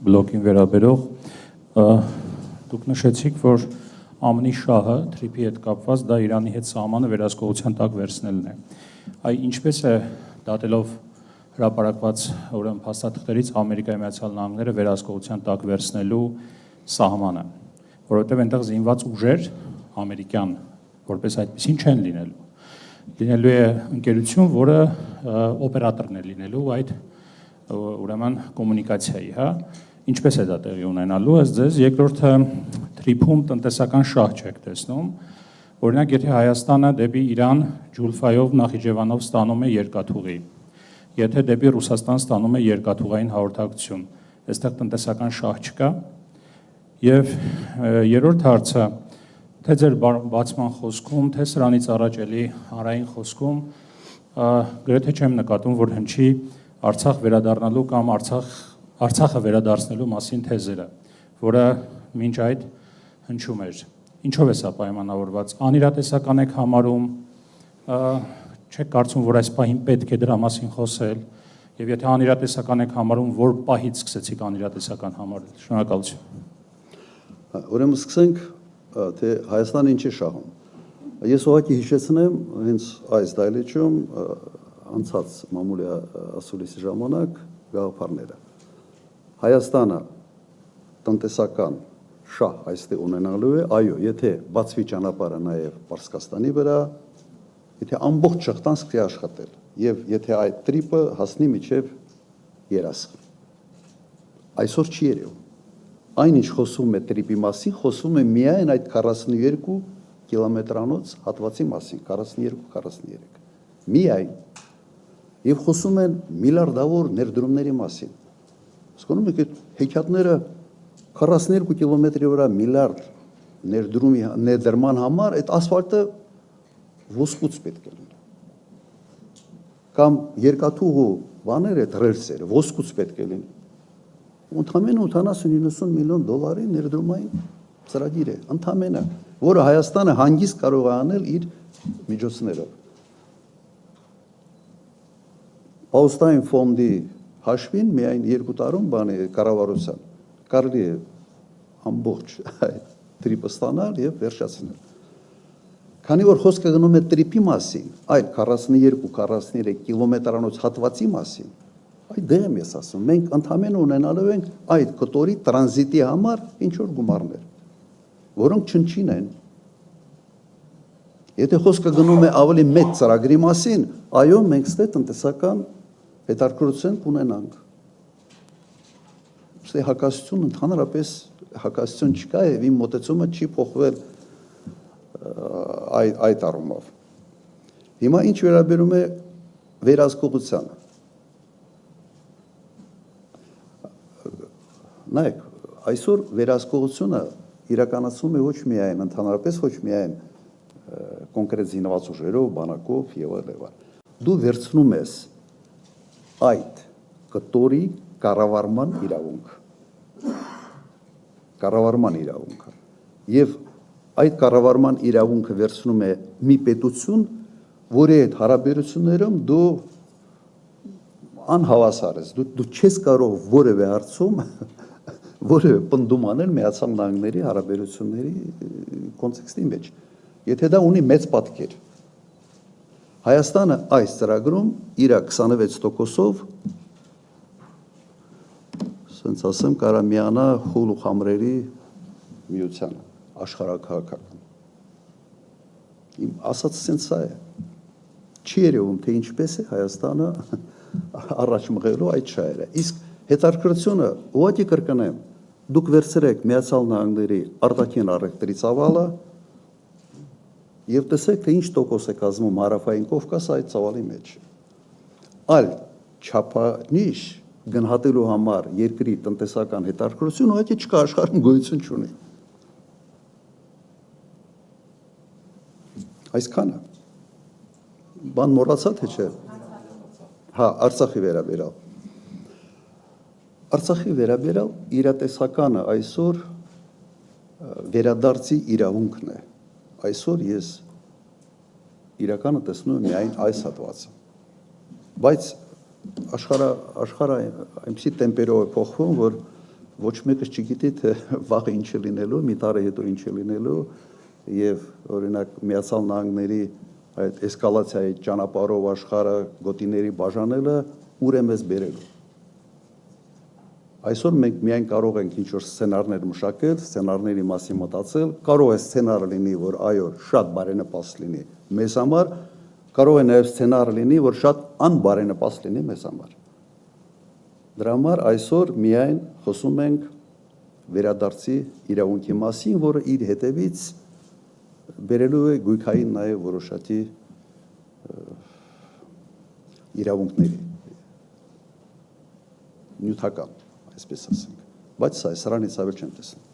բլոկին վերաբերող դուք նշեցիք, որ ԱՄՆ-ի շահը թրիփի հետ կապված դա Իրանի հետ սահմանը վերահսկողության տակ վերցնելն է։ Այ ինչպես է դատելով հրապարակված ուրեմն փաստաթղթերից Ամերիկայի Միացյալ Նահանգները վերահսկողության տակ վերցնելու սահմանը, որովհետև այնտեղ զինված ուժեր ամերիկյան որպես այդպեսին չեն լինելու։ Լինելու է ընկերություն, որը օպերատորն է լինելու այդ ուրեմն կոմունիկացիայի, հա։ Ինչպես է դա տեղի ունենալու, ըստ ձեզ, երկրորդը թրիփում տնտեսական շահ չեք տեսնում։ Օրինակ, եթե Հայաստանը դեպի Իրան Ջուլֆայով, Նախիջևանով ստանում է երկաթուղի, եթե դեպի Ռուսաստան ստանում է երկաթուղային հաղորդակցություն, այստեղ տնտեսական շահ չկա։ Եվ երրորդ հարցը, թե ձեր բացման խոսքում, թե սրանից առաջ էլի հանրային խոսքում գրեթե չեմ նկատում, որ հնչի Արցախ վերադառնալու կամ Արցախը վերադարձնելու մասին թեզերը, որը մինչ այդ հնչում էր։ Ինչով է սա պայմանավորված։ Անիրատեսական եք համարում, չեք կարծում, որ այս պահին պետք է դրա մասին խոսել, եւ եթե անիրատեսական եք համարում, որ պահից սկսեցիք անիրատեսական համարել։ Շնորհակալություն։ Ուրեմն սկսենք, թե Հայաստանը ինչ է շահում։ Ես ուղղակի հիշեցնեմ հենց այս դայլիճում անցած մամուլի ասուլիսի ժամանակ գաղափարները։ Հայաստանը տնտեսական շահ այստեղ ունենալու է, այո, եթե բացվի ճանապարհը նաև Պարսկաստանի վրա, եթե ամբողջ շղթան սկսի աշխատել, եւ եթե այդ տրիպը հասնի մինչև Երասխ։ Այսօր չի երևում։ Այնինչ խոսում է տրիպի մասին, խոսում է միայն այդ 42 կիլոմետրանոց հատվածի մասին, 42-43։ Միայն։ Եվ խոսում են միլիարդավոր ներդրումների մասին։ Հասկանում եք, այդ հեքիաթները 42 կիլոմետրի վրա միլիարդ ներդրումի ներդրման համար այդ ասֆալտը ոսկուց պետք է լինի։ Կամ երկաթուղու բաները, այդ ռելսերը ոսկուց պետք է լինի։ Ընդամենը 80-90 միլիոն դոլարի ներդրումային ծրագիր է, ընդամենը, որը Հայաստանը հանգիստ կարող է անել իր միջոցներով։ Պաուստային ֆոնդի հաշվին միայն 2 տարում բանի կառավարության կարելի է ամբողջ այդ տրիպը ստանալ եւ վերջացնել։ Քանի որ խոսքը գնում է տրիպի մասին, այդ 42-43 կիլոմետրանոց հատվածի մասին, այդ դե եմ ես ասում, մենք ընդամենը ունենալու ենք այդ կտորի տրանզիտի համար ինչ որ գումարներ, որոնք չնչին են։ Եթե խոսքը գնում է ավելի մեծ ծրագրի մասին, այո, մենք ստե տնտեսական հետաքրքրություն կունենանք։ Ստե հակասություն ընդհանրապես հակասություն չկա եւ իմ մոտեցումը չի փոխվել այդ առումով։ Հիմա ինչ վերաբերում է վերահսկողությանը։ Նայեք, այսօր վերահսկողությունը իրականացվում է ոչ միայն ընդհանրապես, ոչ միայն կոնկրետ զինված ուժերով, բանակով եւ այլն։ Դու վերցնում ես այդ կտորի կառավարման իրավունքը։ Եվ այդ կառավարման իրավունքը վերցնում է մի պետություն, որի հետ հարաբերություններում դու անհավասար ես, դու չես կարող որևէ հարցում որևէ պնդում անել Միացյալ Նահանգների հարաբերությունների կոնտեքստի մեջ, եթե դա ունի մեծ պատկեր։ Հայաստանը այս ծրագրում իր 26%-ով, ասենց ասեմ, կարա միանա խուլ ու խամրերի միությանը, աշխարհաքաղաքական։ Իմ ասած սենց սա է։ Չի երևում, թե ինչպես է Հայաստանը առաջ մղելու այդ շահերը։ Իսկ հետաքրքրությունը ուղղակի կրկնեմ, դուք վերցրեք Միացյալ Նահանգների արտաքին առևտրի ծավալը եւ տեսեք, թե ինչ տոկոս է կազմում Հարավային Կովկասը այդ ծավալի մեջ։ Այլ չափանիշ գնահատելու համար երկրի տնտեսական հետաքրքրություն ուղղակի չկա, աշխարհում գոյություն չունի։ Այսքանը։ Բան մոռացա թե չէ։ Հա, Արցախի վերաբերյալ։ Արցախի վերաբերյալ իրատեսականը այսօր վերադարձի իրավունքն է։ Այսօր ես իրականը տեսնում եմ միայն այս հատվածը։ Բայց աշխարհը այնպիսի տեմպերով է փոխվում, որ ոչ մեկը չգիտի թե վաղը ինչ է լինելու, մի տարի հետո ինչ է լինելու եւ օրինակ Միացյալ Նահանգների այդ էսկալացիայի ճանապարհով աշխարհը գոտիների բաժանելը ուր է մեզ բերելու։ Այսօր մենք միայն կարող ենք ինչ-որ սցենարներ մշակել, սցենարների մասին մտածել, կարող է սցենար լինի, որ այո, շատ բարենպաստ լինի մեզ համար, կարող է նաև սցենար լինի, որ շատ անբարենպաստ լինի մեզ համար։ Դրա համար այսօր միայն խոսում ենք վերադարձի իրավունքի մասին, որը իր հետևից բերելու է գույքային նաև որոշակի իրավունքների, նյութական, այսպես ասենք, բայց սրանից ավել չեմ տեսնում։